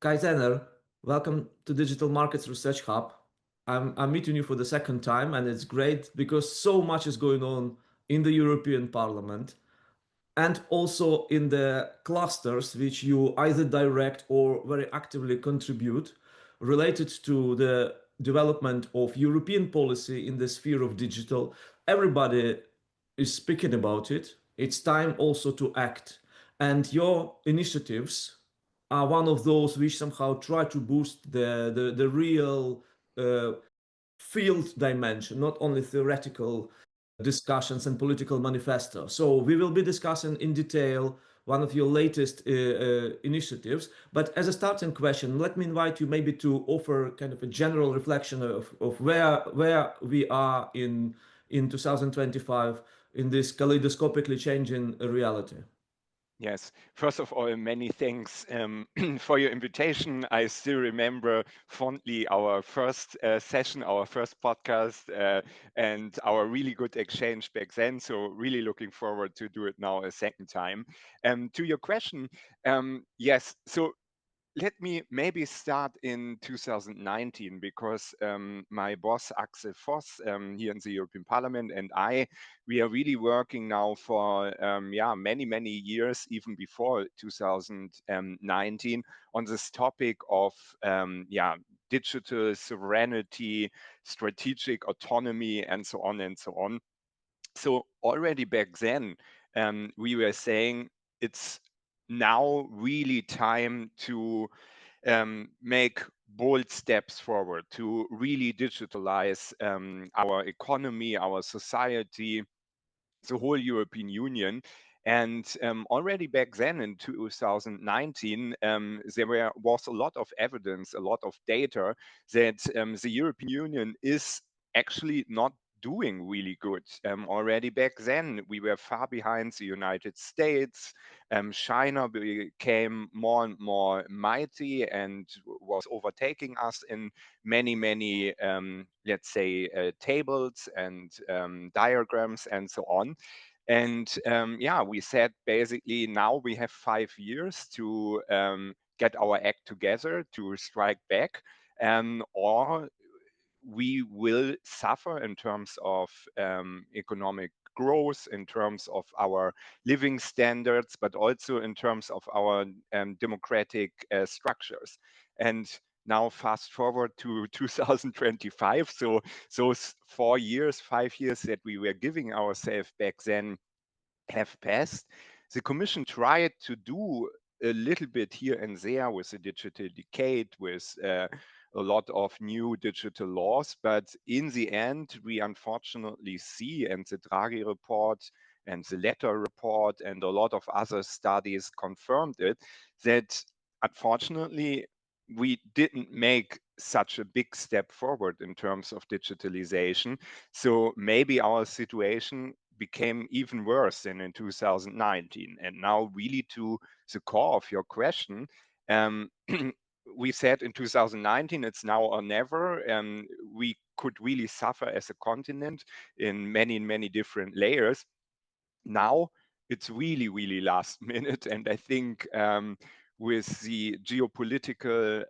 Zenner, welcome to Digital Markets Research Hub. I'm meeting you for the second time, and it's great because so much is going on in the European Parliament and also in the clusters which you either direct or very actively contribute related to the development of European policy in the sphere of digital. Everybody is speaking about it. It's time also to act. And your initiatives are one of those which somehow try to boost the real uh, field dimension, not only theoretical discussions and political manifesto. So we will be discussing in detail one of your latest initiatives. But as a starting question, let me invite you maybe to offer kind of a general reflection of where we are in 2025 in this kaleidoscopically changing reality. Yes, first of all, many thanks for your invitation. I still remember fondly our first session, our first podcast, and our really good exchange back then. So, really looking forward to do it now a second time. To your question, yes, so let me maybe start in 2019 because my boss Axel Voss here in the European Parliament and we are really working now for many years, even before 2019, on this topic of digital sovereignty, strategic autonomy, and so on and so on. So already back then, we were saying it's now really time to make bold steps forward to really digitalize our economy, our society, the whole European Union. And already back then in 2019, was a lot of evidence, a lot of data that the European Union is actually not doing really good. Already back then, we were far behind the United States. China became more and more mighty and was overtaking us in many, let's say, tables and diagrams and so on. And we said basically now we have 5 years to get our act together to strike back, or we will suffer in terms of economic growth, in terms of our living standards, but also in terms of our democratic structures. And now fast forward to 2025. So those 4 years, 5 years that we were giving ourselves back then have passed. The Commission tried to do a little bit here and there with the digital decade, with a lot of new digital laws, but in the end, we unfortunately see, and the Draghi report and the Letter report and a lot of other studies confirmed it, that unfortunately we didn't make such a big step forward in terms of digitalization. So maybe our situation became even worse than in 2019. And now, really, to the core of your question, um, we said in 2019 it's now or never. We could really suffer as a continent in many different layers. Now it's really last minute, and I think with the geopolitical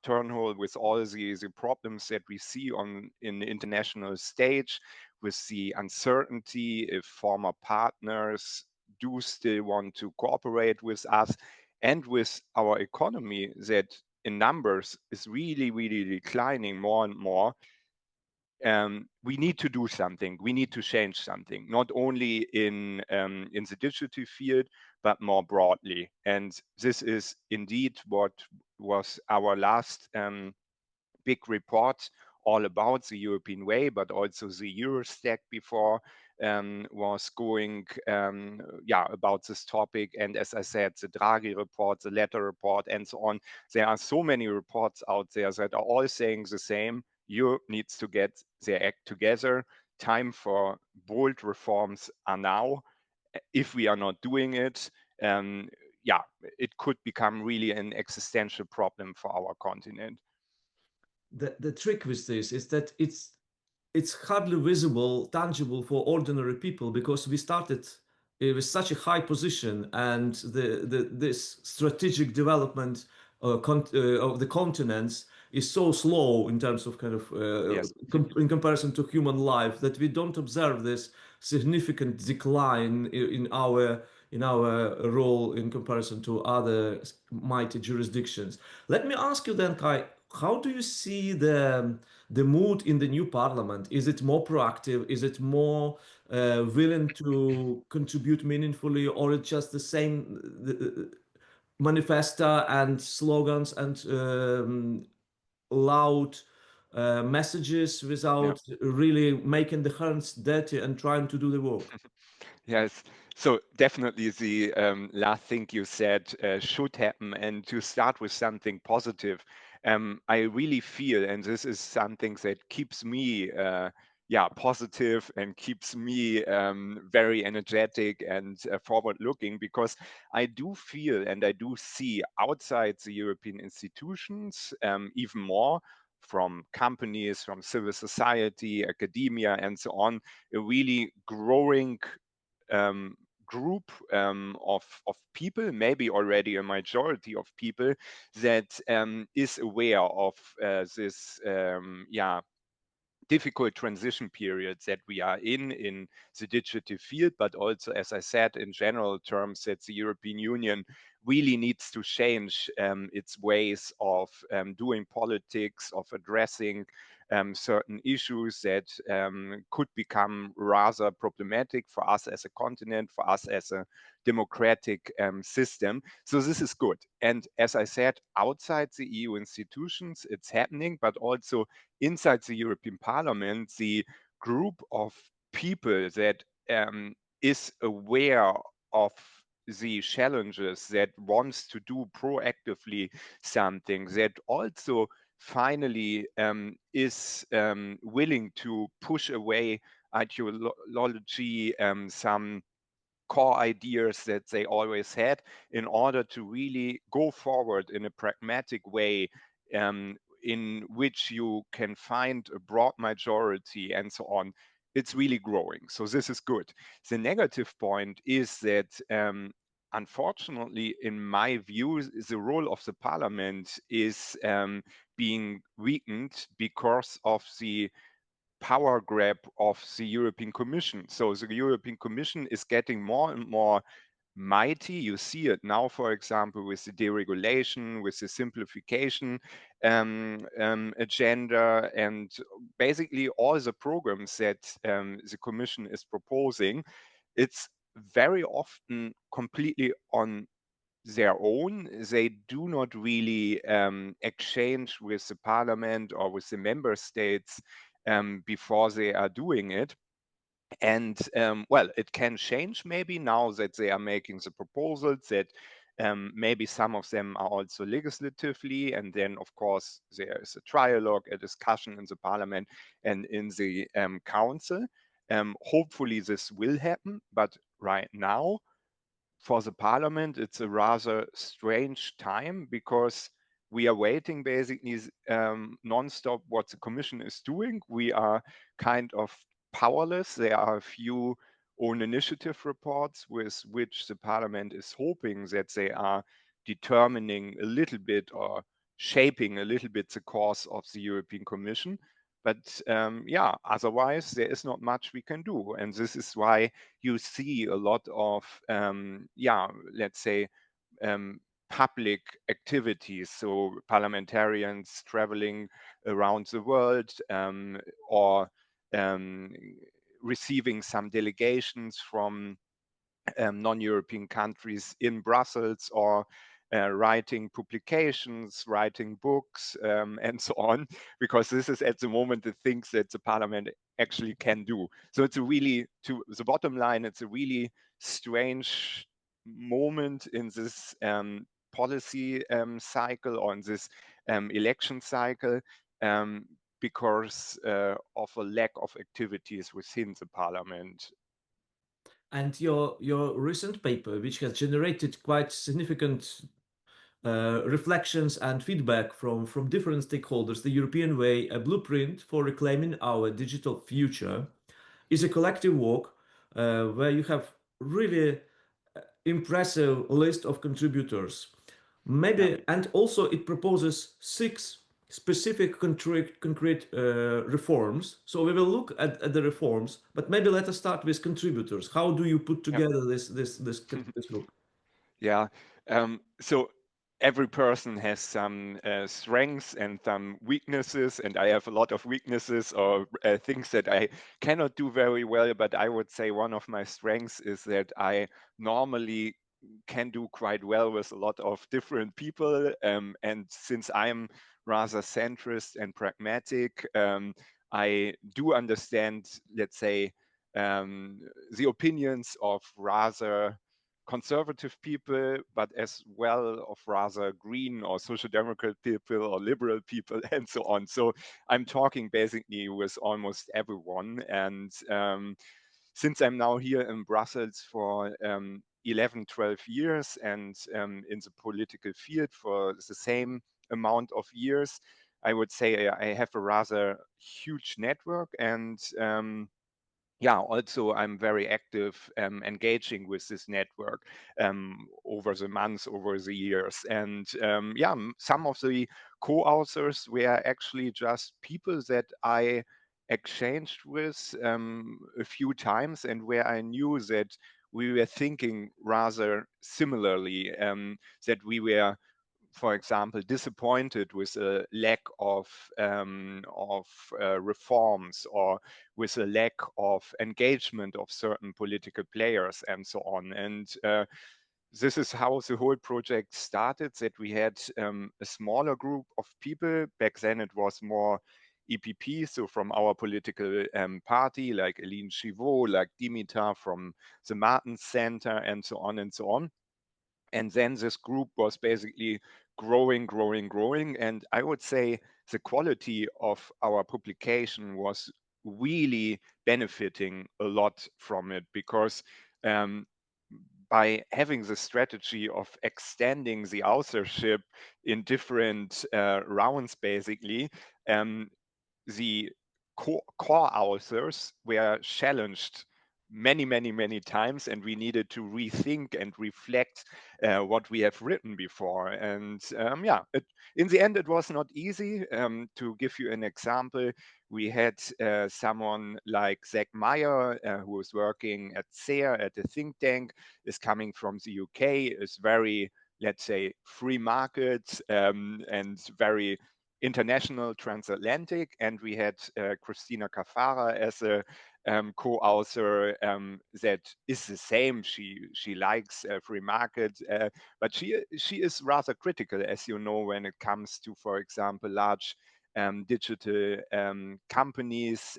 turmoil, with all the problems that we see on in the international stage, with the uncertainty if former partners do still want to cooperate with us, and with our economy that in numbers is really declining more and more. We need to do something. We need to change something, not only in the digital field, but more broadly. And this is indeed what was our last big report all about the European way, but also the Eurostack before was going about this topic. And as I said, the Draghi report, the Letter report, and so on. There are so many reports out there that are all saying the same. Europe needs to get their act together. Time for bold reforms are now. If we are not doing it, um, it could become really an existential problem for our continent. The trick with this is that it's hardly visible, tangible for ordinary people because we started with such a high position and this strategic development of the continents is so slow in terms of kind of Yes. in comparison to human life that we don't observe this significant decline in our role in comparison to other mighty jurisdictions. Let me ask you then, Kai, how do you see the mood in the new parliament? Is it more proactive? Is it more willing to contribute meaningfully, or it's just the same manifesta and slogans and loud messages Yeah. without really making the hands dirty and trying to do the work? Yes. So definitely the last thing you said should happen, and to start with something positive. I really feel, and this is something that keeps me, yeah, positive and keeps me very energetic and forward-looking, because I do feel and I do see outside the European institutions, even more from companies, from civil society, academia, and so on, a really growing group of people, maybe already a majority of people, that is aware of this, yeah, difficult transition periods that we are in the digital field, but also, as I said, in general terms, that the European Union really needs to change its ways of doing politics, of addressing certain issues that could become rather problematic for us as a continent, for us as a democratic system. So this is good. And as I said, outside the EU institutions, it's happening, but also inside the European Parliament, the group of people that is aware of the challenges, that wants to do proactively something, that also finally is willing to push away ideology, some core ideas that they always had, in order to really go forward in a pragmatic way, in which you can find a broad majority and so on. It's really growing. So this is good. The negative point is that, unfortunately, in my view, the role of the parliament is being weakened because of the power grab of the European Commission. So the European Commission is getting more and more mighty. You see it now, for example, with the deregulation, with the simplification agenda, and basically all the programs that the Commission is proposing. It's very often completely on their own. They do not really exchange with the parliament or with the member states before they are doing it. And well, it can change maybe now that they are making the proposals, that maybe some of them are also legislatively, and then of course there is a trialogue, a discussion in the parliament and in the council. Hopefully this will happen, but right now, for the parliament, it's a rather strange time, because we are waiting basically non-stop what the commission is doing. We are kind of powerless. There are a few own initiative reports with which the parliament is hoping that they are determining a little bit, or shaping a little bit, the course of the European Commission. But yeah, otherwise there is not much we can do. And this is why you see a lot of, yeah, let's say, um, public activities. So parliamentarians traveling around the world, or um, receiving some delegations from non-European countries in Brussels, or writing publications, writing books, and so on, because this is at the moment the things that the parliament actually can do. So it's a really, to the bottom line, it's a really strange moment in this policy cycle, or in this election cycle, um, because of a lack of activities within the parliament. And your recent paper, which has generated quite significant reflections and feedback from different stakeholders, the European Way, a blueprint for reclaiming our digital future, is a collective work where you have really impressive list of contributors. Yeah. Maybe, and also it proposes six specific concrete reforms. So we will look at the reforms, but maybe let us start with contributors. How do you put Yep. together this group? Yeah. So every person has some strengths and some weaknesses, and I have a lot of weaknesses or things that I cannot do very well. But I would say one of my strengths is that I normally can do quite well with a lot of different people. And since I'm rather centrist and pragmatic, I do understand, let's say, um, the opinions of rather conservative people, but as well of rather green or social democrat people or liberal people and so on. So I'm talking basically with almost everyone. And since I'm now here in Brussels for 11, 12 years and in the political field for the same amount of years, I would say I have a rather huge network. And yeah, also I'm very active engaging with this network over the months, over the years. And yeah, some of the co-authors were actually just people that I exchanged with a few times and where I knew that we were thinking rather similarly, that we were, for example, disappointed with a lack of reforms or with a lack of engagement of certain political players and so on. And this is how the whole project started, that we had a smaller group of people. Back then it was more EPP, so from our political party, like Eline Chivot, like Dimitar from the Martin Center, and so on and so on. And then this group was basically growing, growing, growing. And I would say the quality of our publication was really benefiting a lot from it, because um, by having the strategy of extending the authorship in different rounds, basically, um, the core authors were challenged many, many, many times, and we needed to rethink and reflect what we have written before. And yeah, in the end, it was not easy. To give you an example, we had someone like Zach Meyer, who was working at SER, at the think tank, is coming from the UK, is very, let's say, free market and very international, transatlantic. And we had Christina Cafara as a co-author that is the same. She likes free market, but she is rather critical, as you know, when it comes to, for example, large digital companies.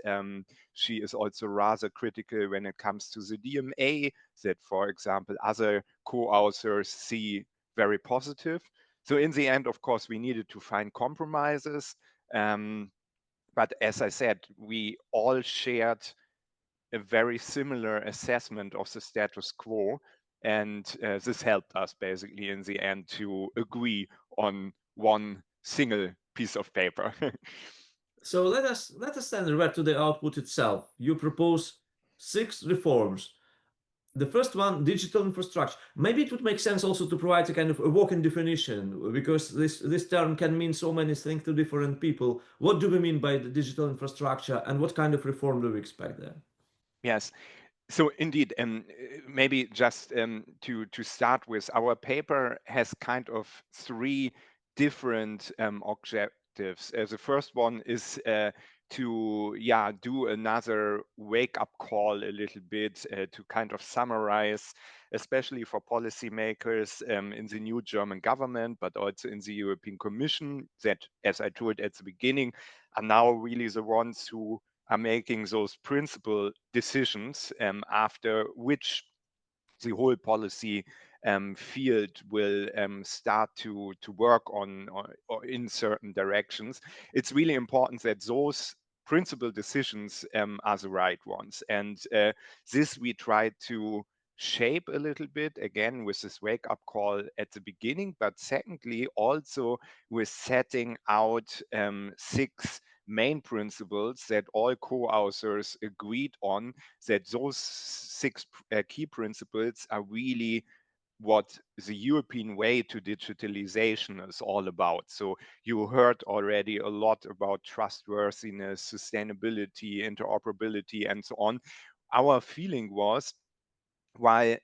She is also rather critical when it comes to the DMA, that, for example, other co-authors see very positive. So in the end, of course, we needed to find compromises. Um, but as I said, we all shared a very similar assessment of the status quo. And this helped us basically in the end to agree on one single piece of paper. So let us then revert to the output itself. You propose six reforms. The first one, digital infrastructure. Maybe it would make sense also to provide a kind of a working definition, because this term can mean so many things to different people. What do we mean by the digital infrastructure, and what kind of reform do we expect there? Yes. So indeed, maybe just to start with, our paper has kind of three different objectives. The first one is to do another wake up call a little bit, to kind of summarize, especially for policymakers in the new German government, but also in the European Commission, that, as I told at the beginning, are now really the ones who are making those principal decisions, after which the whole policy field will start to work on or in certain directions. It's really important that those principal decisions are the right ones. And this we try to shape a little bit, again, with this wake up call at the beginning, but secondly, also with setting out six main principles that all co-authors agreed on, that those six key principles are really what the European way to digitalization is all about. So you heard already a lot about trustworthiness, sustainability, interoperability, and so on. Our feeling was, while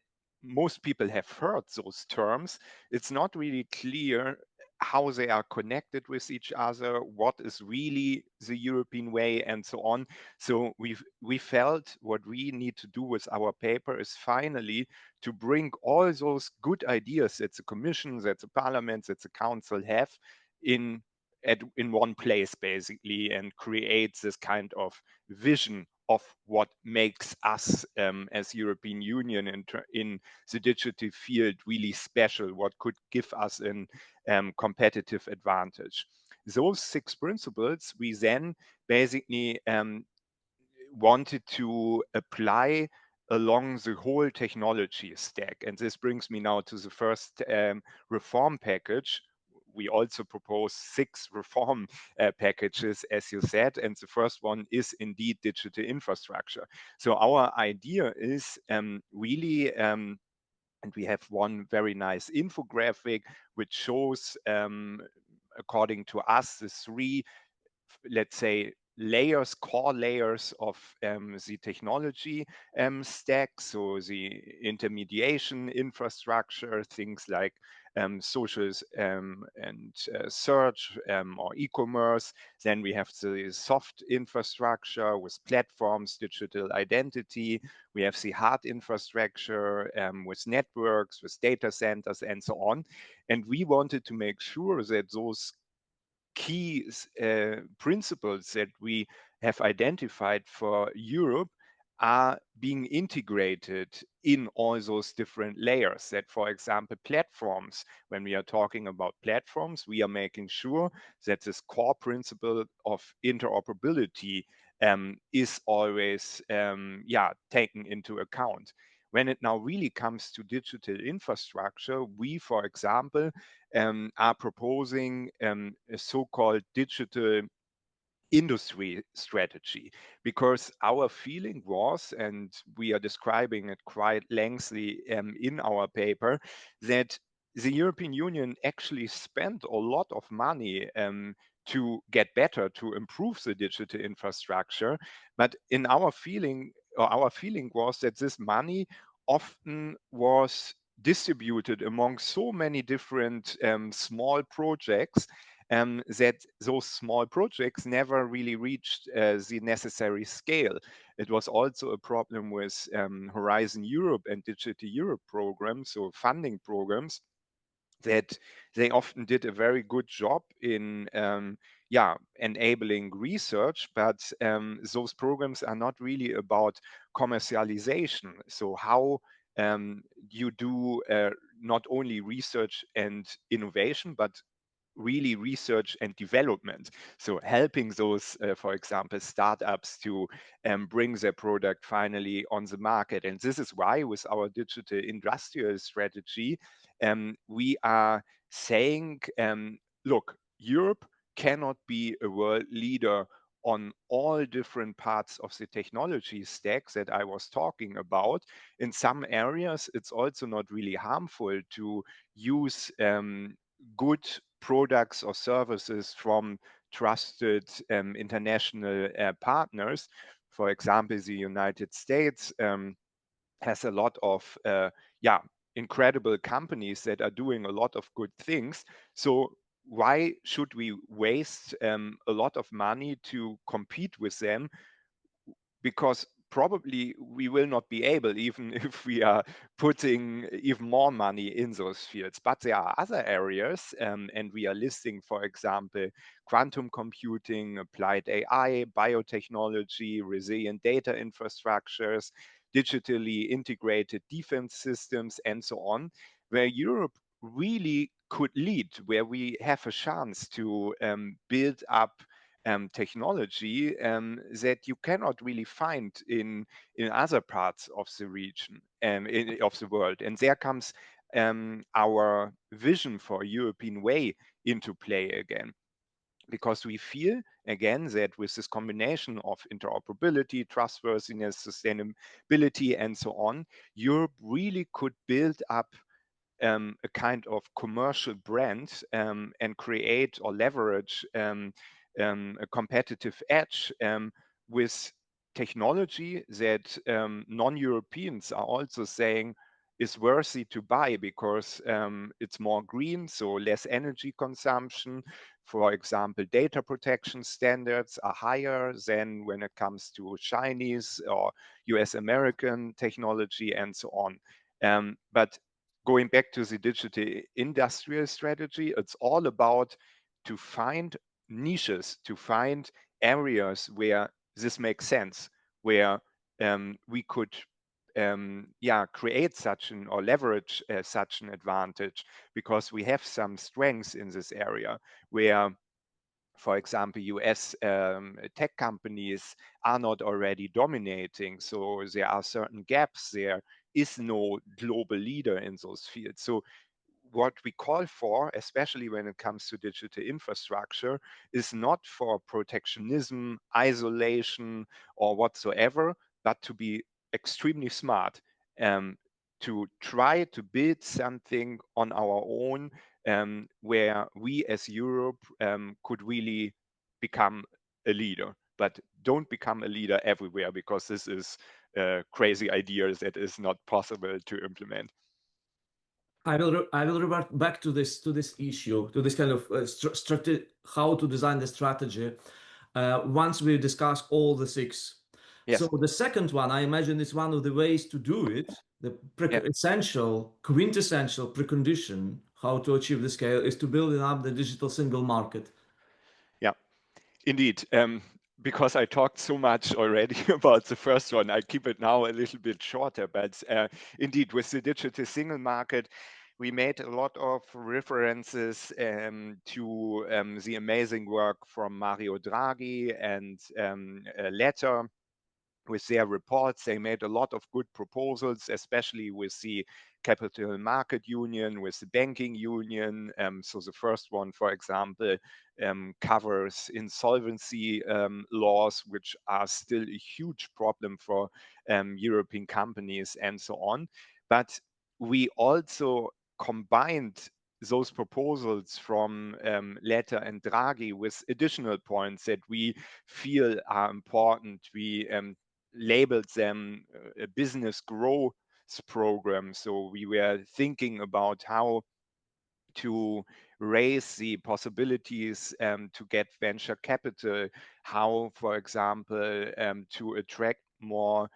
most people have heard those terms, it's not really clear how they are connected with each other, what is really the European way, and so on. So we felt what we need to do with our paper is finally to bring all those good ideas that the Commission, that the Parliament, that the Council have in in one place basically, and create this kind of vision of what makes us as European Union in the digital field really special, what could give us an competitive advantage. Those six principles we then basically wanted to apply along the whole technology stack. And this brings me now to the first reform package. We also propose six reform packages, as you said, and the first one is indeed digital infrastructure. So our idea is really, and we have one very nice infographic which shows, according to us, the three, let's say, layers, core layers of the technology stack. So the intermediation infrastructure, things like social and search or e-commerce. Then we have the soft infrastructure with platforms, digital identity. We have the hard infrastructure with networks, with data centers, and so on. And we wanted to make sure that those key principles that we have identified for Europe are being integrated in all those different layers. That, for example, platforms, when we are talking about platforms, we are making sure that this core principle of interoperability is always taken into account. When it now really comes to digital infrastructure, we, for example, are proposing a so-called digital industry strategy, because our feeling was, and we are describing it quite lengthily in our paper, that the European Union actually spent a lot of money to get better, to improve the digital infrastructure. But in our feeling, or our feeling was that this money often was distributed among so many different small projects, that those small projects never really reached the necessary scale. It was also a problem with Horizon Europe and Digital Europe programs, so funding programs, that they often did a very good job in enabling research, but those programs are not really about commercialization. So how you do not only research and innovation, but really research and development. So helping those, for example, startups to bring their product finally on the market. And this is why with our digital industrial strategy, we are saying, look, Europe cannot be a world leader on all different parts of the technology stack that I was talking about. In some areas, it's also not really harmful to use good products or services from trusted international partners. For example, the United States has a lot of incredible companies that are doing a lot of good things. So why should we waste a lot of money to compete with them, because probably we will not be able, even if we are putting even more money in those fields. But there are other areas, and we are listing, for example, quantum computing, applied AI, biotechnology, resilient data infrastructures, digitally integrated defense systems, and so on, where Europe really could lead, where we have a chance to build up technology that you cannot really find in other parts of the region, of the world. And there comes our vision for a European way into play again, because we feel again that with this combination of interoperability, trustworthiness, sustainability, and so on, Europe really could build up a kind of commercial brand and create or leverage a competitive edge with technology that non-Europeans are also saying is worthy to buy because it's more green, so less energy consumption. For example, data protection standards are higher than when it comes to Chinese or US American technology and so on. But going back to the digital industrial strategy, it's all about to find niches, to find areas where this makes sense, where we could create such an or leverage such an advantage because we have some strengths in this area where, for example, US tech companies are not already dominating. So there are certain gaps. There is no global leader in those fields. So what we call for, especially when it comes to digital infrastructure, is not for protectionism, isolation, or whatsoever, but to be extremely smart, um, to try to build something on our own where we as Europe could really become a leader. But don't become a leader everywhere because this is crazy ideas that is not possible to implement. I will revert back to this issue, to this kind of how to design the strategy once we discuss all the six. So Yes. the second one, I imagine, is one of the ways to do it. The Yeah. essential, quintessential precondition how to achieve the scale is to building up the digital single market. Yeah. Indeed, because I talked so much already about the first one, I keep it now a little bit shorter. But indeed, with the digital single market, we made a lot of references to the amazing work from Mario Draghi and Letter with their reports. They made a lot of good proposals, especially with the capital market union, with the banking union. So the first one, for example, covers insolvency laws, which are still a huge problem for European companies and so on. But we also combined those proposals from Letter and Draghi with additional points that we feel are important. We labeled them a business growth program. So we were thinking about how to raise the possibilities to get venture capital, how, for example, to attract more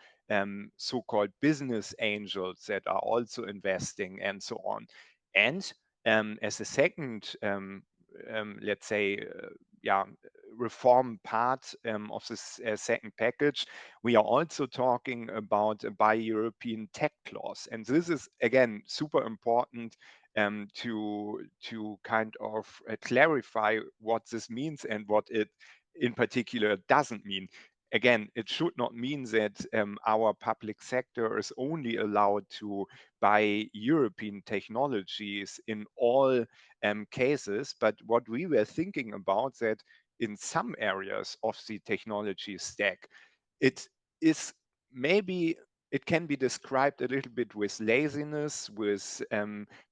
so-called business angels that are also investing and so on. And as a second, let's say, yeah, reform part of this second package, we are also talking about a buy European tech clause. And this is, again, super important to kind of clarify what this means and what it in particular doesn't mean. Again, it should not mean that our public sector is only allowed to buy European technologies in all cases, but what we were thinking about that in some areas of the technology stack, it is maybe it can be described a little bit with laziness, with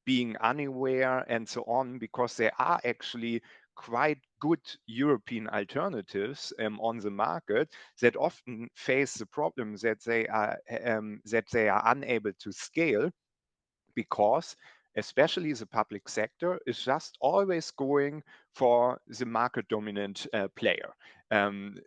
being unaware and so on, because there are actually quite good European alternatives on the market that often face the problem that they are unable to scale because especially the public sector is just always going for the market dominant player. Um,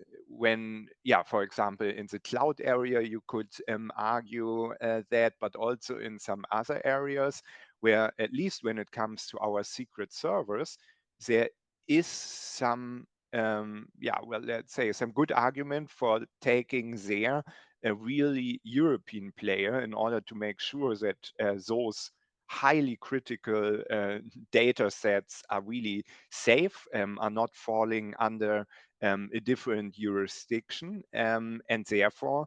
yeah, for example, in the cloud area, you could argue that, but also in some other areas where, at least when it comes to our secret servers, there is some, yeah, well, let's say some good argument for taking there a really European player in order to make sure that those highly critical data sets are really safe, are not falling under a different jurisdiction. And therefore,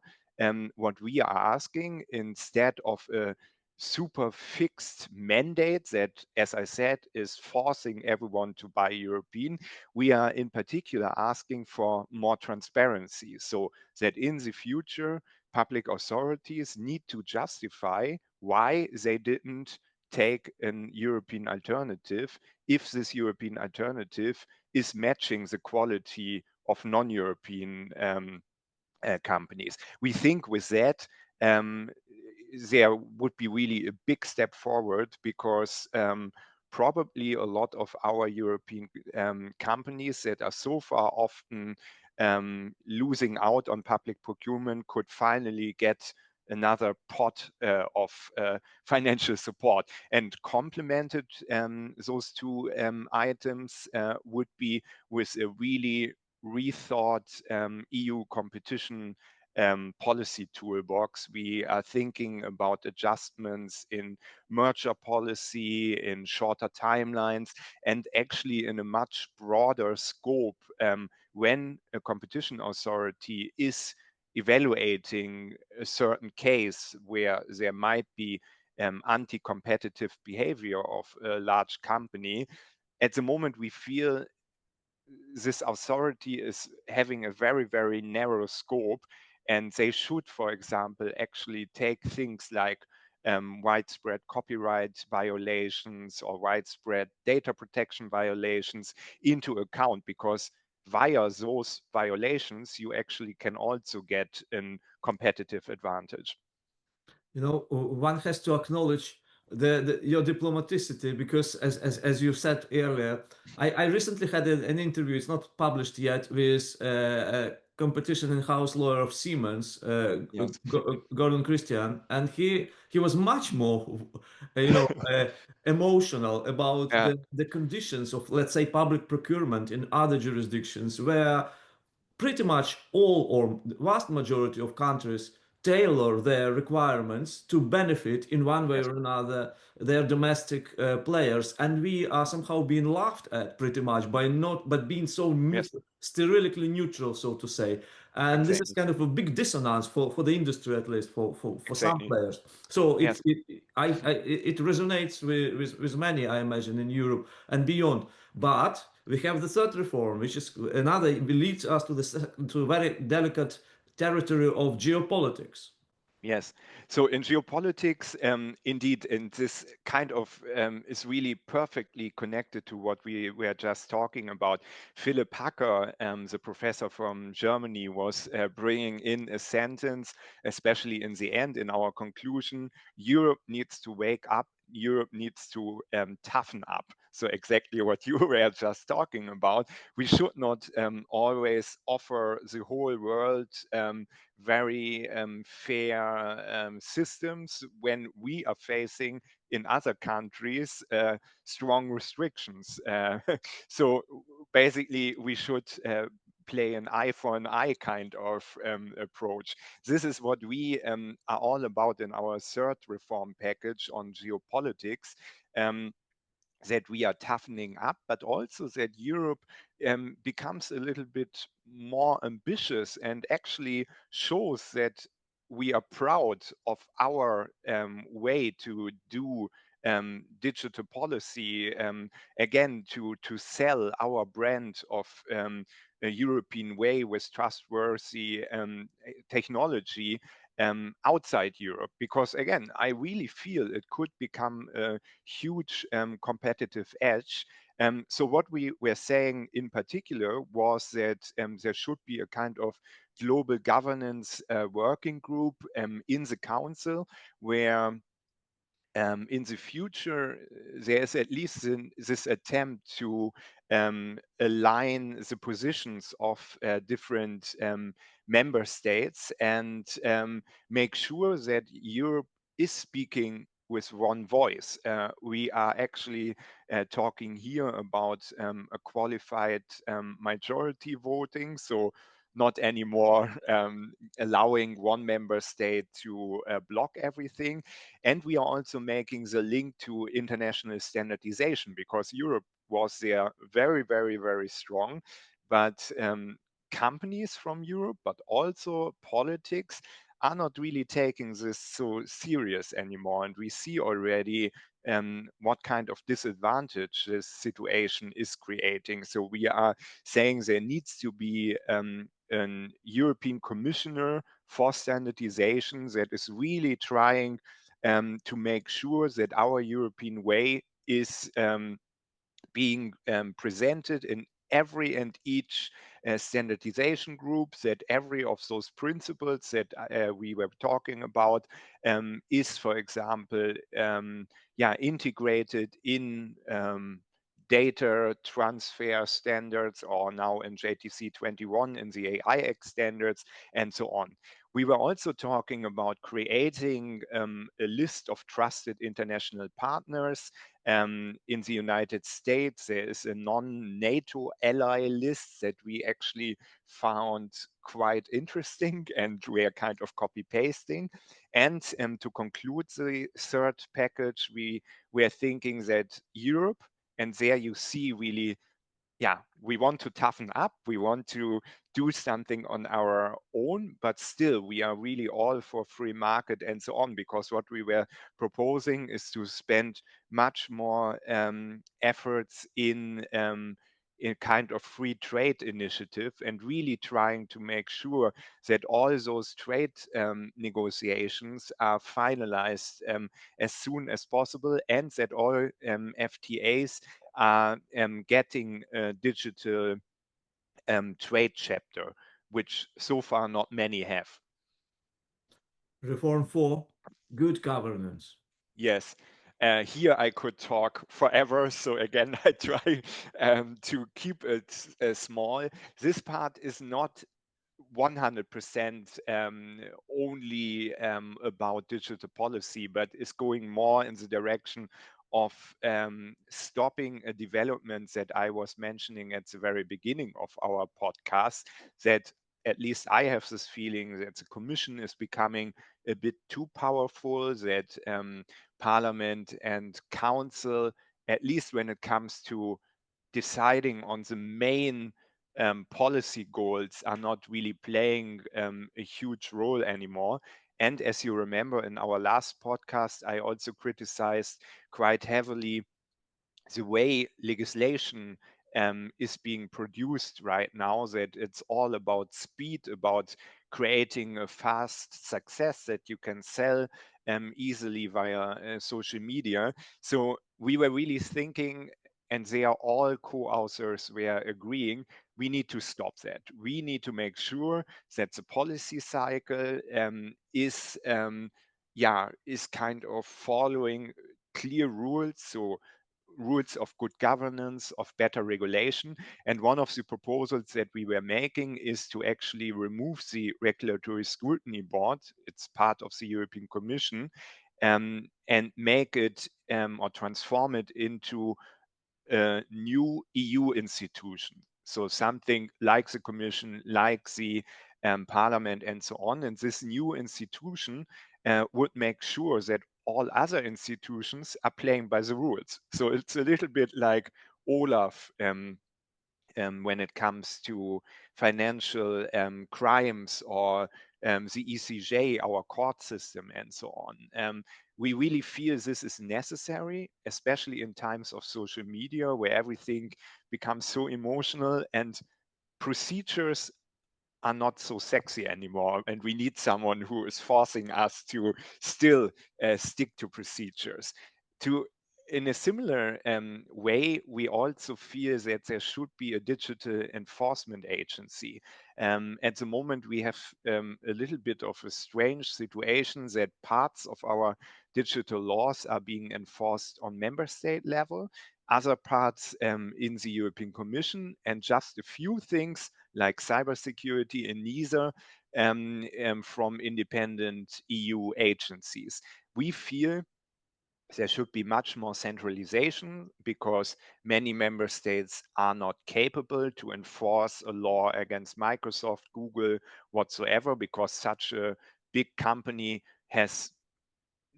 what we are asking instead of a super fixed mandate that, as I said, is forcing everyone to buy European, we are in particular asking for more transparency so that in the future, public authorities need to justify why they didn't take an European alternative if this European alternative is matching the quality of non-European companies. We think with that there would be really a big step forward because probably a lot of our European companies that are so far often losing out on public procurement could finally get another pot of financial support. And complemented those two items would be with a really rethought EU competition policy toolbox. We are thinking about adjustments in merger policy, in shorter timelines, and actually in a much broader scope when a competition authority is evaluating a certain case where there might be anti-competitive behavior of a large company. At the moment, we feel this authority is having a very, very narrow scope, and they should, for example, actually take things like widespread copyright violations or widespread data protection violations into account, because via those violations, you actually can also get a competitive advantage. One has to acknowledge your diplomaticity because, as you said earlier, I recently had an interview. It's not published yet with a competition in-house lawyer of Siemens, Yes. Gordon Christian, and he was much more, you know, emotional about Yeah. the conditions of, let's say, public procurement in other jurisdictions where pretty much all or the vast majority of countries tailor their requirements to benefit in one way Yes. or another their domestic players, and we are somehow being laughed at pretty much by not but being so Yes. stereotypically neutral, so to say. And this is Exactly. kind of a big dissonance for the industry, at least for some Exactly. players. So Yes. it resonates with many, I imagine, in Europe and beyond. But we have the third reform, which is another leads us to a very delicate territory of geopolitics. Yes. So in geopolitics, indeed, and this kind of is really perfectly connected to what we were just talking about. Philip Hacker, the professor from Germany, was bringing in a sentence, especially in the end, in our conclusion: Europe needs to wake up. Europe needs to toughen up. So exactly what you were just talking about. We should not always offer the whole world very fair systems when we are facing in other countries strong restrictions. So basically, we should play an eye for an eye kind of approach. This is what we are all about in our third reform package on geopolitics. Um, that we are toughening up, but also that Europe becomes a little bit more ambitious and actually shows that we are proud of our way to do digital policy, again, to sell our brand of a European way with trustworthy technology outside Europe. Because again, I really feel it could become a huge competitive edge. So what we were saying in particular was that there should be a kind of global governance working group in the council where in the future, there's at least this attempt to align the positions of different member states and make sure that Europe is speaking with one voice. We are actually talking here about a qualified majority voting, so not anymore allowing one member state to block everything. And we are also making the link to international standardization, because Europe was there very, very, very strong. But companies from Europe, but also politics, are not really taking this so serious anymore. And we see already what kind of disadvantage this situation is creating. So we are saying there needs to be an European commissioner for standardization that is really trying to make sure that our European way is being presented in every and each standardization group, that every of those principles that we were talking about is, for example, yeah, integrated in data transfer standards, or now in JTC 21 in the AIX standards, and so on. We were also talking about creating a list of trusted international partners. In the United States, there is a non-NATO ally list that we actually found quite interesting and we are kind of copy pasting. And to conclude the third package, we were thinking that Europe, and there you see really, yeah, we want to toughen up, we want to do something on our own, but still we are really all for free market and so on, because what we were proposing is to spend much more efforts in kind of free trade initiative, and really trying to make sure that all those trade negotiations are finalized as soon as possible, and that all FTAs are getting a digital trade chapter, which so far not many have. Reform 4, good governance. Yes. Here I could talk forever. So again, I try to keep it small. This part is not 100% only about digital policy, but is going more in the direction of stopping a development that I was mentioning at the very beginning of our podcast, that at least I have this feeling that the Commission is becoming a bit too powerful, that Parliament and Council, at least when it comes to deciding on the main policy goals, are not really playing a huge role anymore. And as you remember in our last podcast, I also criticized quite heavily the way legislation is being produced right now, that it's all about speed, about creating a fast success that you can sell easily via social media. So we were really thinking, and they are all co-authors were agreeing, we need to stop that. We need to make sure that the policy cycle yeah, is kind of following clear rules. So rules of good governance, of better regulation. And one of the proposals that we were making is to actually remove the regulatory scrutiny board. It's part of the European Commission, and make it or transform it into a new EU institution. So something like the Commission, like the Parliament, and so on. And this new institution would make sure that all other institutions are playing by the rules. So it's a little bit like Olaf when it comes to financial crimes, or the ECJ, our court system, and so on. We really feel this is necessary, especially in times of social media where everything becomes so emotional and procedures are not so sexy anymore, and we need someone who is forcing us to still stick to procedures. To In a similar way, we also feel that there should be a digital enforcement agency. At the moment, we have a little bit of a strange situation that parts of our digital laws are being enforced on member state level, other parts in the European Commission, and just a few things like cybersecurity and neither from independent EU agencies. We feel there should be much more centralization, because many member states are not capable to enforce a law against Microsoft, Google, whatsoever, because such a big company has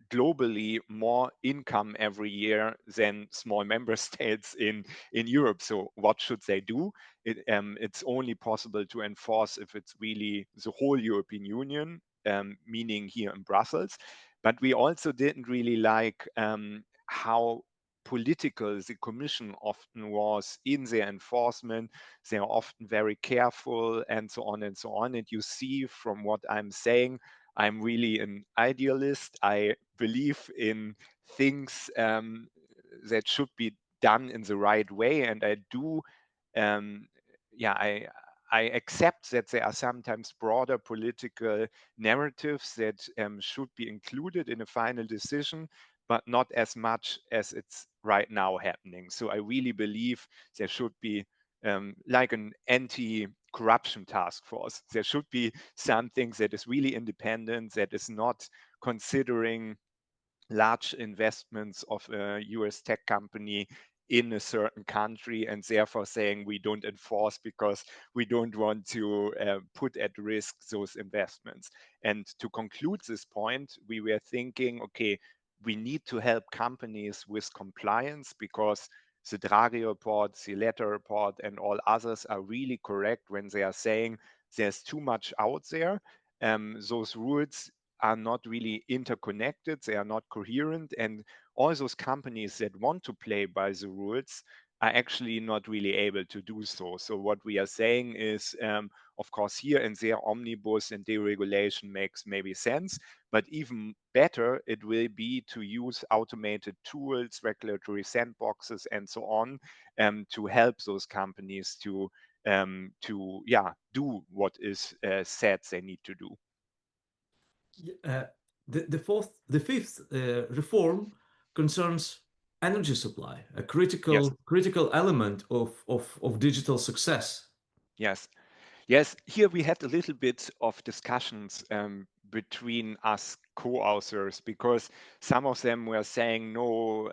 globally more income every year than small member states in Europe. So what should they do? It's only possible to enforce if it's really the whole European Union, meaning here in Brussels. But we also didn't really like how political the Commission often was in their enforcement. They are often very careful and so on and so on. And you see from what I'm saying, I'm really an idealist. I believe in things that should be done in the right way, and I do um, yeah, I accept that there are sometimes broader political narratives that should be included in a final decision, but not as much as it's right now happening. So I really believe there should be like an anti-corruption task force. There should be something that is really independent, that is not considering large investments of a US tech company in a certain country and therefore saying we don't enforce because we don't want to put at risk those investments. And to conclude this point, we were thinking, okay, we need to help companies with compliance because the Draghi report, the letter report, and all others are really correct when they are saying there's too much out there. Those rules are not really interconnected, they are not coherent, and all those companies that want to play by the rules are actually not really able to do so. So what we are saying is, of course, here and there, omnibus and deregulation makes maybe sense, but even better, it will be to use automated tools, regulatory sandboxes, and so on, to help those companies to do what is said they need to do. Uh, the fifth reform concerns energy supply, a Yes, critical element of digital success. yes. Yes, here we had a little bit of discussions between us co-authors because some of them were saying, no,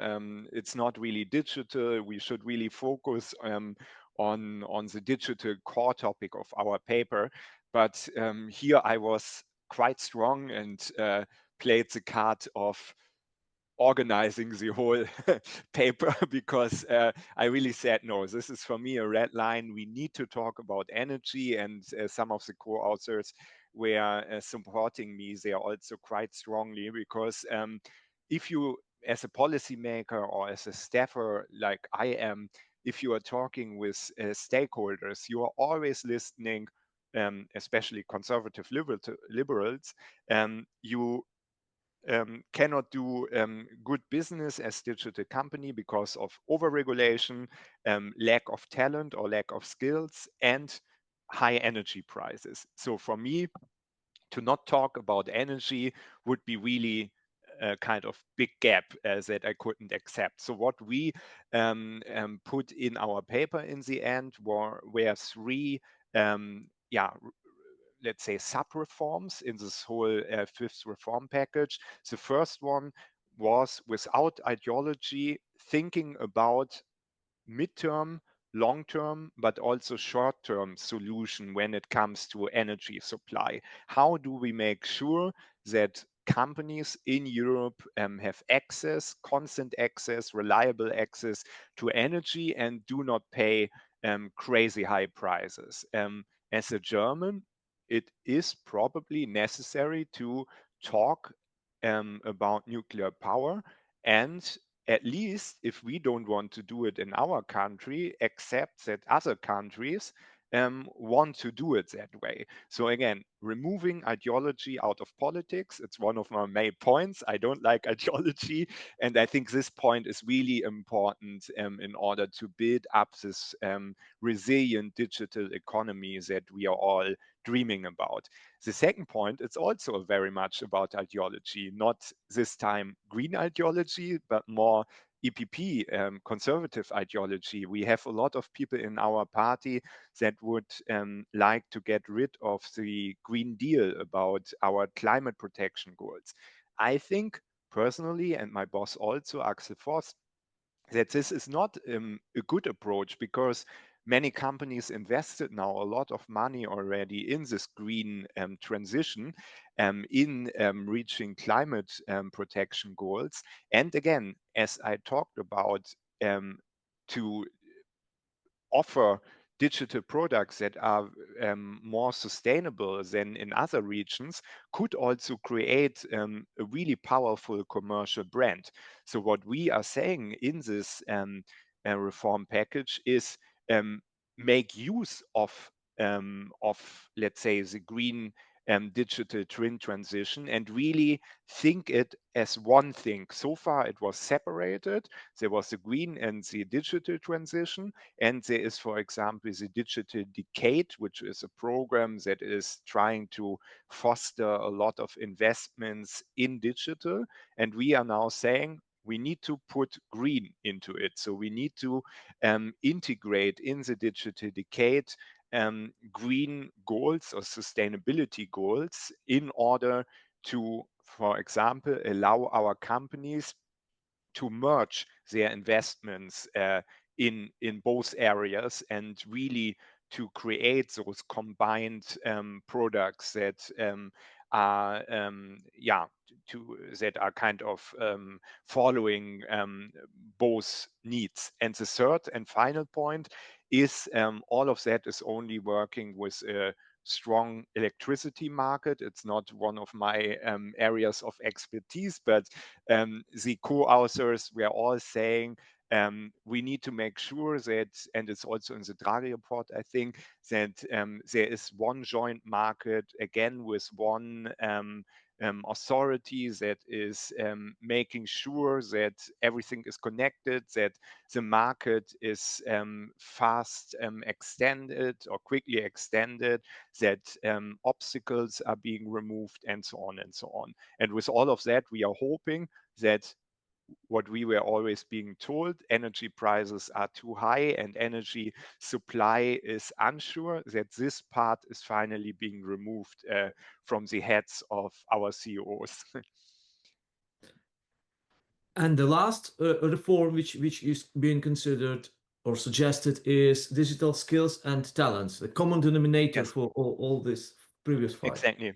it's not really digital. We should really focus on the digital core topic of our paper. But here I was quite strong and played the card of organizing the whole paper because I really said, no, this is for me a red line. We need to talk about energy. And some of the co authors were supporting me there also quite strongly because if you, as a policymaker or as a staffer like I am, if you are talking with stakeholders, you are always listening. Especially conservative liberals, you cannot do good business as digital company because of overregulation, lack of talent or lack of skills, and high energy prices. So for me, to not talk about energy would be really a kind of big gap that I couldn't accept. So what we put in our paper in the end were three let's say sub reforms in this whole fifth reform package. The first one was without ideology, thinking about midterm, long term, but also short term solution when it comes to energy supply. How do we make sure that companies in Europe have access, constant access, reliable access to energy and do not pay crazy high prices? As a German, it is probably necessary to talk about nuclear power, and at least if we don't want to do it in our country, accept that other countries want to do it that way. So again, removing ideology out of politics, it's one of my main points. I don't like ideology, and I think this point is really important in order to build up this resilient digital economy that we are all dreaming about. The second point, it's also very much about ideology, not this time green ideology, but more EPP, conservative ideology. We have a lot of people in our party that would like to get rid of the Green Deal about our climate protection goals. I think personally, and my boss also, Axel Voss, that this is not a good approach because many companies invested now a lot of money already in this green transition, in reaching climate protection goals. And again, as I talked about, to offer digital products that are more sustainable than in other regions could also create a really powerful commercial brand. So what we are saying in this reform package is make use of let's say the green digital twin transition and really think it as one thing. So far, it was separated. There was the green and the digital transition, and there is, for example, the digital decade, which is a program that is trying to foster a lot of investments in digital. And we are now saying we need to put green into it. So we need to integrate in the digital decade green goals or sustainability goals in order to, for example, allow our companies to merge their investments in both areas and really to create those combined products that are that are kind of following both needs. And the third and final point is all of that is only working with a strong electricity market. It's not one of my areas of expertise, but the co-authors were all saying we need to make sure that, and it's also in the Draghi report, I think, that there is one joint market, again, with one authority that is making sure that everything is connected, that the market is fast extended or quickly extended, that obstacles are being removed, and so on and so on. And with all of that, we are hoping that what we were always being told, energy prices are too high and energy supply is unsure, that this part is finally being removed from the heads of our CEOs. And the last reform which is being considered or suggested is digital skills and talents, the common denominator Yes. for all these previous five. Exactly.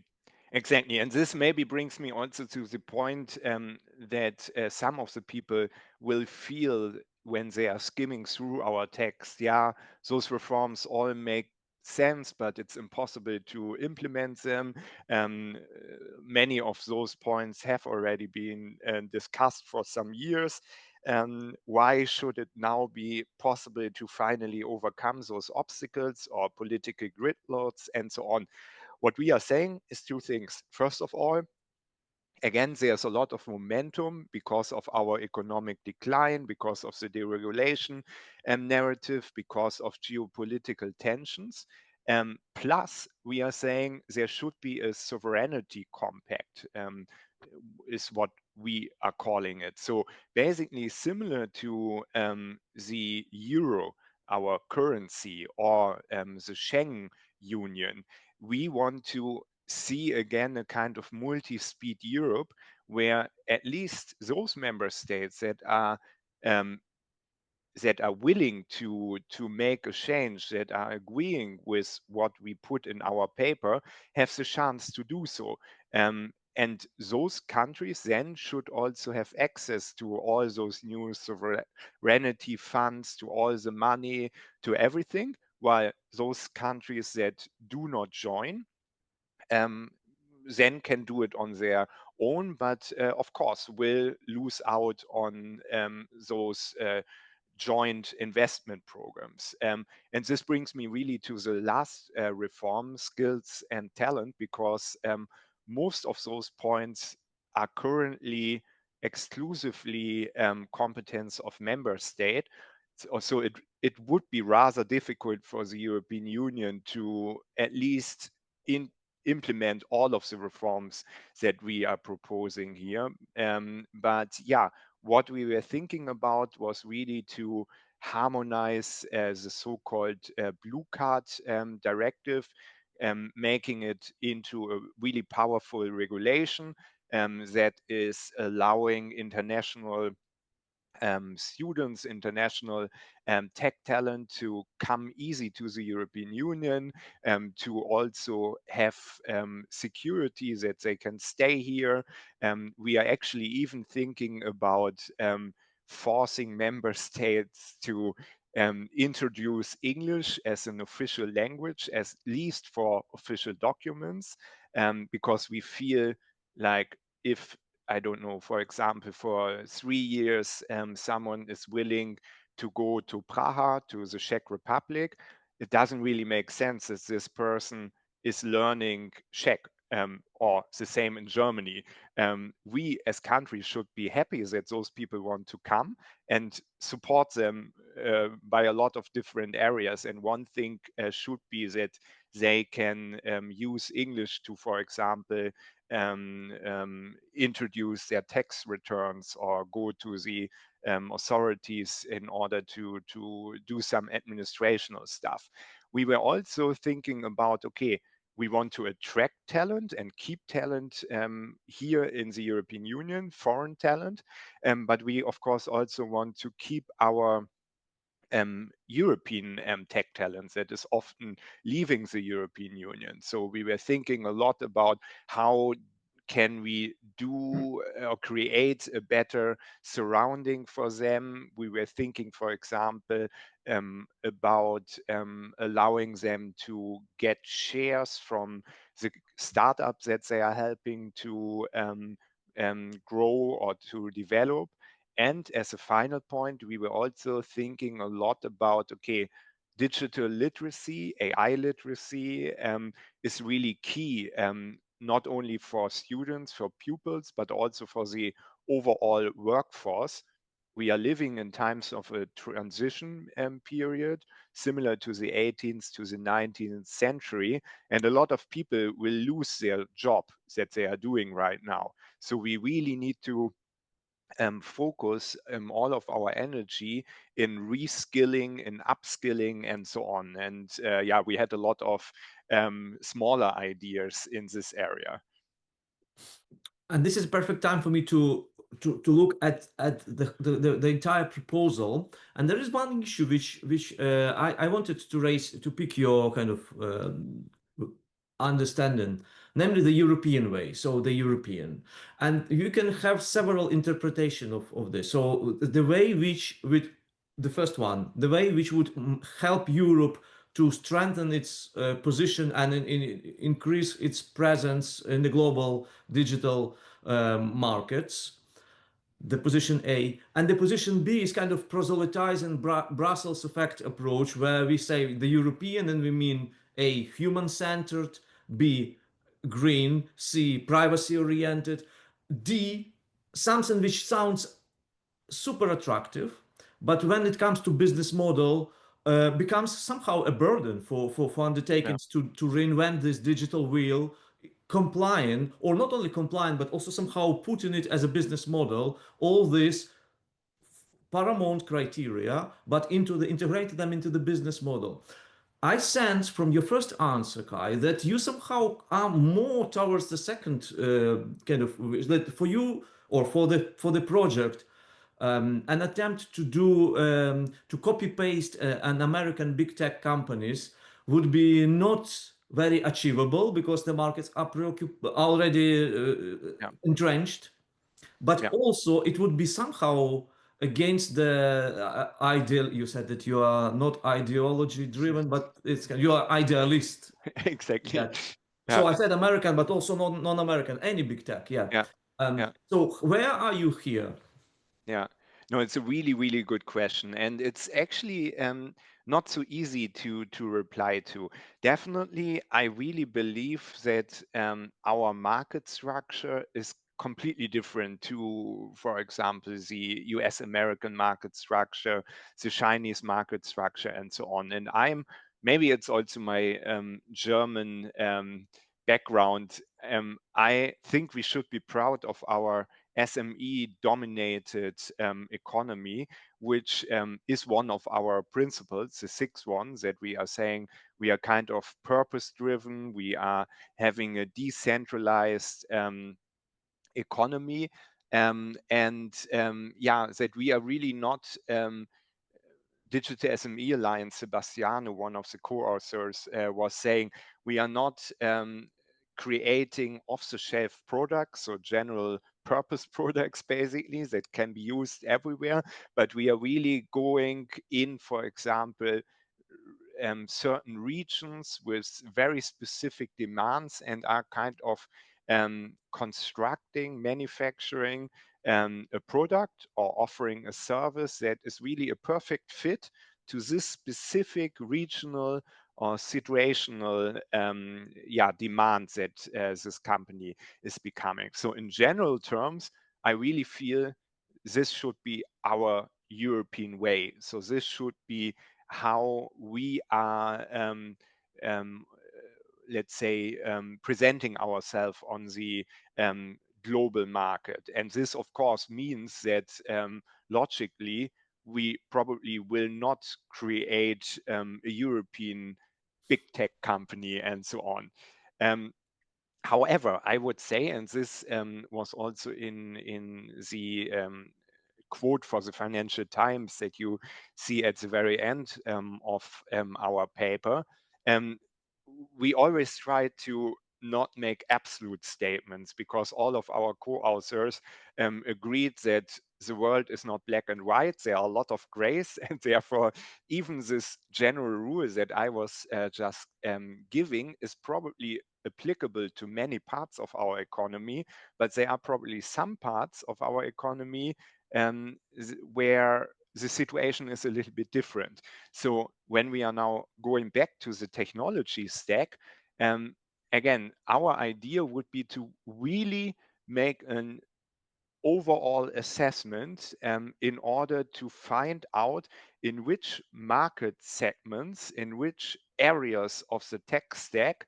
Exactly. And this maybe brings me also to the point that some of the people will feel when they are skimming through our text. Yeah, those reforms all make sense, but it's impossible to implement them. Many of those points have already been discussed for some years. Why should it now be possible to finally overcome those obstacles or political gridlocks and so on? What we are saying is two things. First of all, again, there's a lot of momentum because of our economic decline, because of the deregulation narrative, because of geopolitical tensions. Plus, we are saying there should be a sovereignty compact, is what we are calling it. So basically, similar to the euro, our currency, or the Schengen Union, we want to see again a kind of multi-speed Europe where at least those member states um, that are willing to make a change, that are agreeing with what we put in our paper, have the chance to do so. And those countries then should also have access to all those new sovereignty funds, to all the money, to everything, while those countries that do not join um, then can do it on their own, but of course will lose out on those joint investment programs. And this brings me really to the last reform, skills and talent, because most of those points are currently exclusively competence of member state. So it would be rather difficult for the European Union to at least implement all of the reforms that we are proposing here. But yeah, what we were thinking about was really to harmonize the so-called blue card directive, making it into a really powerful regulation that is allowing international students, international tech talent to come easy to the European Union, to also have security that they can stay here. We are actually even thinking about forcing member states to introduce English as an official language, at least for official documents, because we feel like if I don't know, for example, for 3 years, someone is willing to go to Praha, to the Czech Republic, it doesn't really make sense that this person is learning Czech. or the same in Germany. We as countries should be happy that those people want to come and support them by a lot of different areas. And one thing should be that they can use English to, for example, introduce their tax returns or go to the authorities in order to do some administrational stuff. We were also thinking about, okay, we want to attract talent and keep talent here in the European Union, foreign talent, but we of course also want to keep our European tech talents that is often leaving the European Union. So we were thinking a lot about how can we do or create a better surrounding for them. We were thinking, for example, about allowing them to get shares from the startups that they are helping to grow or to develop. And as a final point, we were also thinking a lot about, okay, digital literacy, AI literacy is really key, not only for students, for pupils, but also for the overall workforce. We are living in times of a transition period, similar to the 18th to the 19th century, and a lot of people will lose their job that they are doing right now. So we really need to focus all of our energy in reskilling, in upskilling, and so on. And yeah, we had a lot of smaller ideas in this area. And this is a perfect time for me to look at the entire proposal. And there is one issue which I wanted to raise to pick your kind of understanding, namely the European way. So the European, and you can have several interpretation of this. So the way which with the first one, the way which would help Europe to strengthen its position and increase its presence in the global digital markets, the position A. And the position B is kind of proselytizing Brussels effect approach, where we say the European and we mean A, human-centered, B, green, C, privacy-oriented, D, something which sounds super attractive, but when it comes to business model, becomes somehow a burden for Yeah, undertakings to reinvent this digital wheel, compliant or not only compliant, but also somehow putting it as a business model, all these paramount criteria, but into the integrated them into the business model. I sense from your first answer, Kai, that you somehow are more towards the second kind of that for you or for the project, an attempt to do to copy paste an American big tech companies would be not very achievable because the markets are already yeah, entrenched, but yeah. also it would be somehow against the ideal. You said that you are not ideology driven, but you are idealist. Exactly. Yeah. Yeah, So I said American, but also non-American, any big tech. Yeah. yeah, yeah. So where are you here? Yeah, no, it's a really, really good question, and it's actually not so easy to reply to. Definitely, I really believe that our market structure is completely different to, for example, the US American market structure, the Chinese market structure, and so on. And I'm maybe it's also my German background. I think we should be proud of our SME dominated economy, which is one of our principles, the sixth one, that we are saying we are kind of purpose driven, we are having a decentralized economy. Yeah, that we are really not Digital SME Alliance, Sebastiano, one of the co-authors, was saying we are not creating off-the-shelf products or general purpose products, basically, that can be used everywhere, but we are really going in, for example, certain regions with very specific demands and are kind of constructing, manufacturing a product or offering a service that is really a perfect fit to this specific regional or situational demands that this company is becoming. So in general terms, I really feel this should be our European way. So this should be how we are, um, let's say, presenting ourselves on the global market. And this, of course, means that logically, we probably will not create a European big tech company and so on. Um, However, I would say, and this was also in the quote for the Financial Times that you see at the very end of our paper, um, we always try to not make absolute statements because all of our co-authors agreed that the world is not black and white. There are a lot of grays, and therefore, even this general rule that I was just giving is probably applicable to many parts of our economy, but there are probably some parts of our economy where the situation is a little bit different. So when we are now going back to the technology stack, um, again, our idea would be to really make an overall assessment in order to find out in which market segments, in which areas of the tech stack,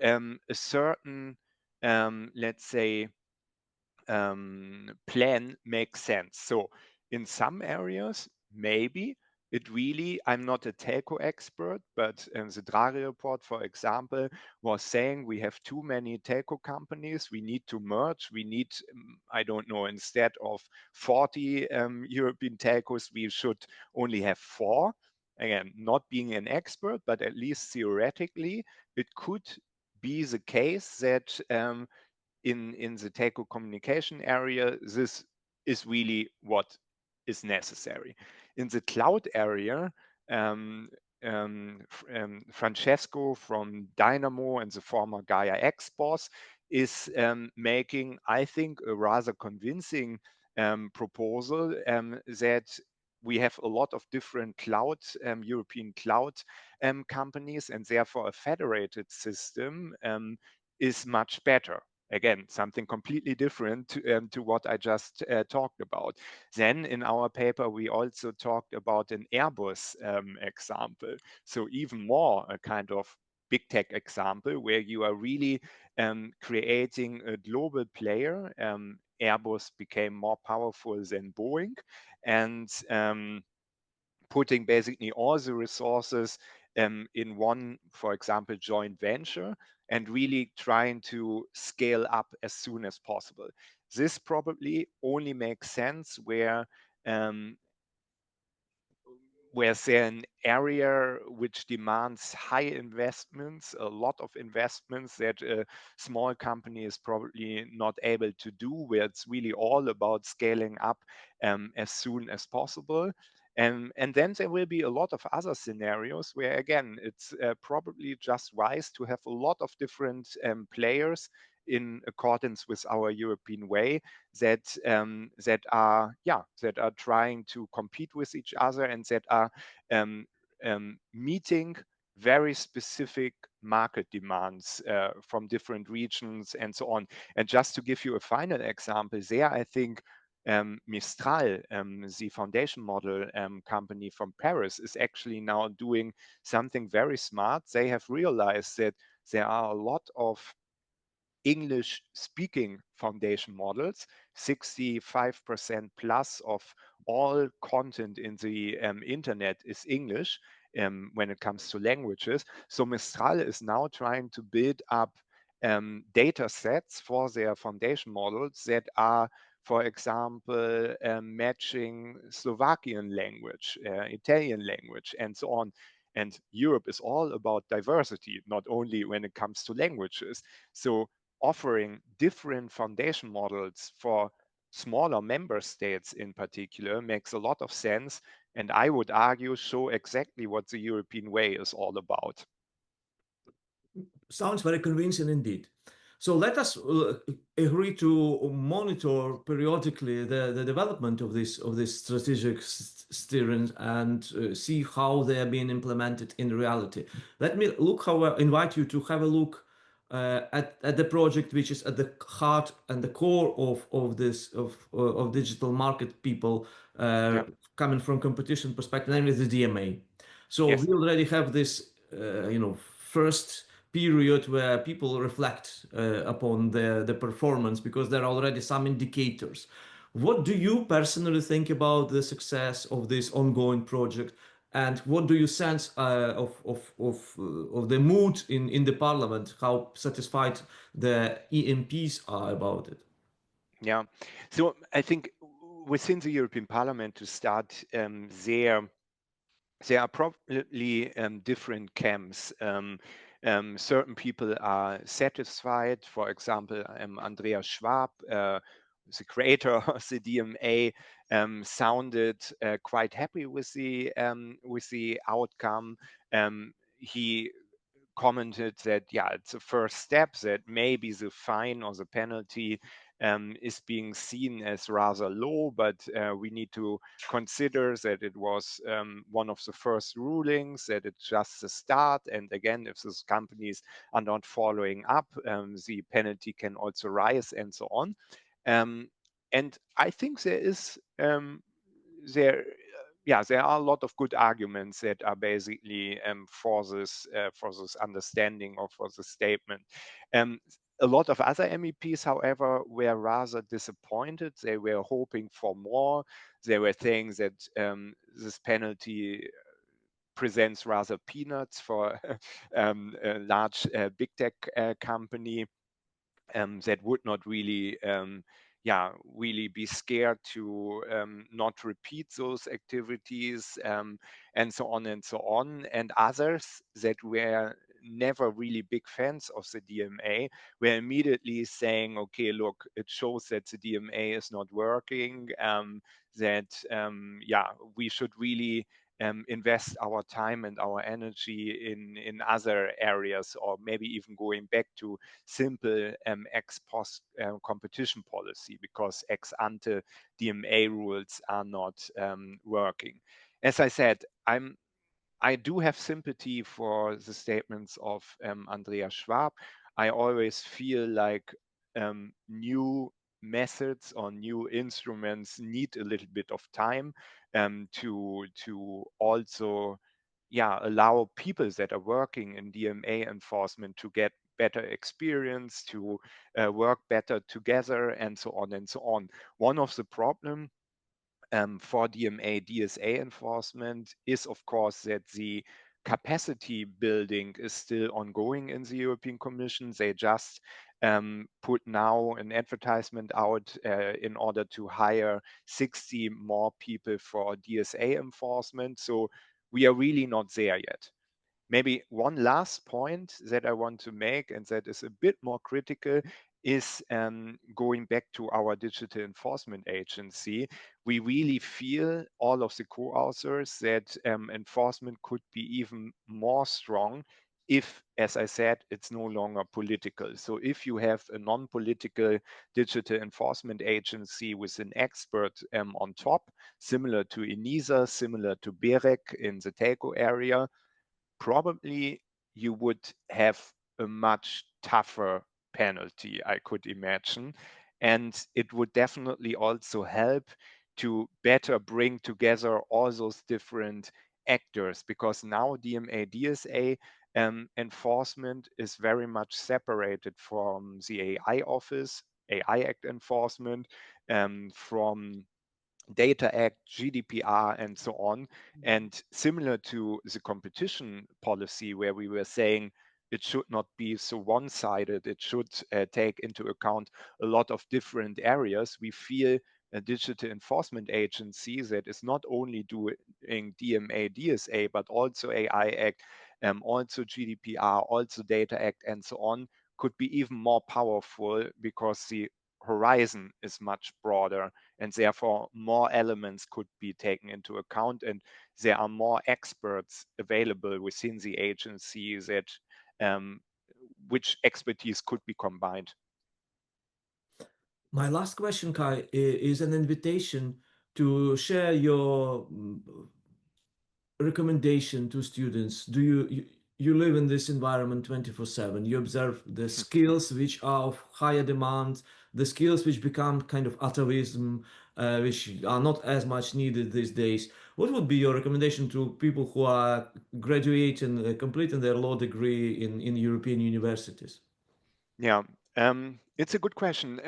a certain, let's say, plan makes sense. So in some areas, maybe it really, I'm not a telco expert, but the Draghi report, for example, was saying we have too many telco companies. We need to merge. We need, I don't know, instead of 40 European telcos, we should only have 4. Again, not being an expert, but at least theoretically, it could be the case that in the telco communication area, this is really what is necessary. In the cloud area, um, Francesco from Dynamo and the former Gaia X boss is making, I think, a rather convincing proposal that we have a lot of different cloud, European cloud companies, and therefore a federated system is much better. Again, something completely different to what I just talked about. Then in our paper, we also talked about an Airbus example. So even more a kind of big tech example where you are really creating a global player. Airbus became more powerful than Boeing, and putting basically all the resources in one, for example, joint venture, and really trying to scale up as soon as possible. This probably only makes sense um, where's there an area which demands high investments, a lot of investments that a small company is probably not able to do, where it's really all about scaling up as soon as possible. And then there will be a lot of other scenarios where, again, it's probably just wise to have a lot of different players in accordance with our European way that are trying to compete with each other and that are um, meeting very specific market demands from different regions and so on. And just to give you a final example, there I think Mistral, the foundation model company from Paris, is actually now doing something very smart. They have realized that there are a lot of English speaking foundation models. 65% plus of all content in the internet is English when it comes to languages. So Mistral is now trying to build up data sets for their foundation models that are, for example, matching Slovakian language, Italian language, and so on. And Europe is all about diversity, not only when it comes to languages. So offering different foundation models for smaller member states in particular makes a lot of sense, and I would argue show exactly what the European way is all about. Sounds very convincing indeed. So let us agree to monitor periodically the development of this strategic steering and see how they are being implemented in reality. Let me invite you to have a look at the project which is at the heart and the core of this of digital market people uh, Yeah. coming from competition perspective, namely the DMA. So Yes. we already have this, first period where people reflect upon the performance because there are already some indicators. What do you personally think about the success of this ongoing project? And what do you sense of the mood in the parliament? How satisfied the EMPs are about it? Yeah. So I think within the European Parliament to start, there are probably different camps. Certain people are satisfied. For example, Andreas Schwab, the creator of the DMA, sounded quite happy with the outcome. He commented that, yeah, it's a first step, that maybe the fine or the penalty is being seen as rather low, but we need to consider that it was one of the first rulings, that it's just the start. And again, if these companies are not following up, the penalty can also rise and so on. Um, and I think there yeah, there are a lot of good arguments that are basically for this understanding or for the statement. Um, a lot of other MEPs, however, were rather disappointed. They were hoping for more. They were saying that this penalty presents rather peanuts for a large big tech company that would not really yeah, really be scared to not repeat those activities, and so on and so on. And others that were never really big fans of the DMA were immediately saying, okay, look, it shows that the DMA is not working, that yeah, we should really invest our time and our energy in other areas, or maybe even going back to simple ex post competition policy, because ex ante DMA rules are not working. As I said, I do have sympathy for the statements of Andreas Schwab. I always feel like new methods or new instruments need a little bit of time to also, yeah, allow people that are working in DMA enforcement to get better experience, to work better together, and so on and so on. One of the problem for DMA DSA enforcement is, of course, that the capacity building is still ongoing in the European Commission. They just put now an advertisement out in order to hire 60 more people for DSA enforcement. So we are really not there yet. Maybe one last point that I want to make, and that is a bit more critical, is going back to our digital enforcement agency. We really feel, all of the co-authors, that enforcement could be even more strong if, as I said, it's no longer political. So if you have a non-political digital enforcement agency with an expert on top, similar to ENISA, similar to BEREC in the telco area, probably you would have a much tougher penalty, I could imagine. And it would definitely also help to better bring together all those different actors, because now DMA, DSA enforcement is very much separated from the AI office, AI Act enforcement, from Data Act, GDPR, and so on. And similar to the competition policy, where we were saying it should not be so one-sided, it should take into account a lot of different areas, we feel a digital enforcement agency that is not only doing DMA, DSA, but also AI Act, also GDPR, also Data Act, and so on, could be even more powerful, because the horizon is much broader, and therefore more elements could be taken into account, and there are more experts available within the agency that which expertise could be combined. My last question, Kai, is an invitation to share your recommendation to students. You live in this environment 24/7? You observe the skills which are of higher demand, the skills which become kind of atavism, which are not as much needed these days. What would be your recommendation to people who are graduating, completing their law degree in European universities? Yeah, it's a good question.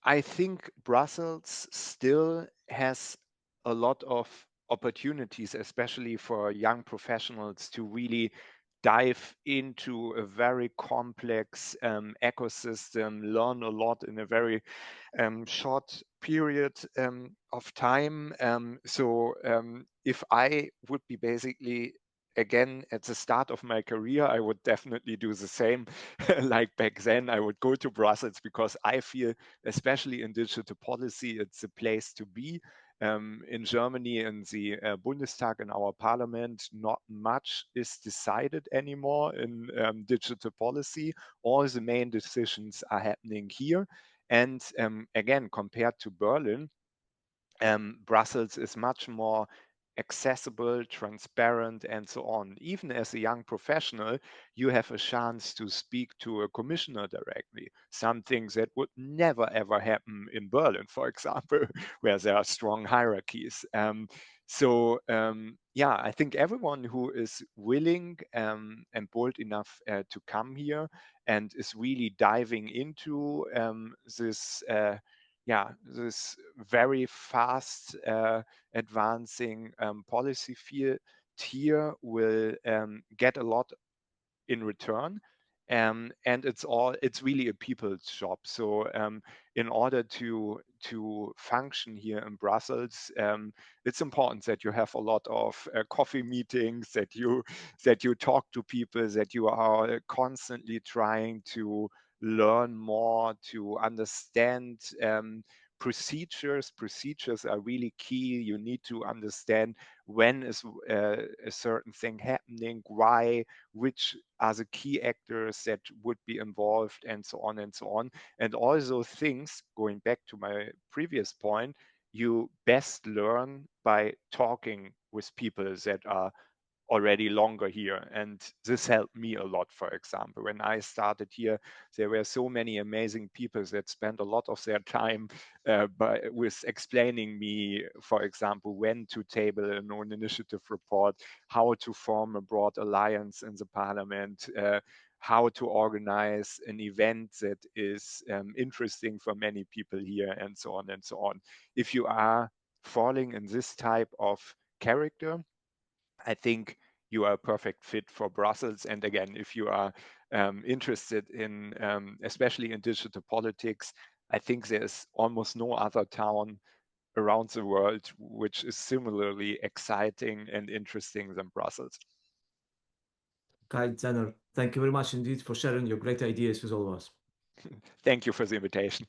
I think Brussels still has a lot of opportunities, especially for young professionals, to really dive into a very complex ecosystem, learn a lot in a very short period of time. If I would be basically again at the start of my career, I would definitely do the same. Like back then, I would go to Brussels because I feel, especially in digital policy, it's a place to be. In Germany, in the Bundestag, in our parliament, not much is decided anymore in digital policy. All the main decisions are happening here. And again, compared to Berlin, Brussels is much more accessible, transparent, and so on. Even as a young professional, you have a chance to speak to a commissioner directly, something that would never ever happen in Berlin, for example, where there are strong hierarchies. Yeah, I think everyone who is willing and bold enough to come here and is really diving into this very fast advancing policy field here will get a lot in return. And it's really a people's job. So in order to function here in Brussels, it's important that you have a lot of coffee meetings, that you talk to people, that you are constantly trying to learn more, to understand procedures. Procedures are really key. You need to understand when is a certain thing happening, why, which are the key actors that would be involved, and so on and so on. And all those things, going back to my previous point, you best learn by talking with people that are already longer here. And this helped me a lot. For example, when I started here, there were so many amazing people that spent a lot of their time with explaining me, for example, when to table an own initiative report, how to form a broad alliance in the parliament, how to organize an event that is interesting for many people here, and so on and so on. If you are falling in this type of character, I think you are a perfect fit for Brussels. And again, if you are interested in, especially in digital politics, I think there's almost no other town around the world which is similarly exciting and interesting than Brussels. Kai Zenner, thank you very much indeed for sharing your great ideas with all of us. Thank you for the invitation.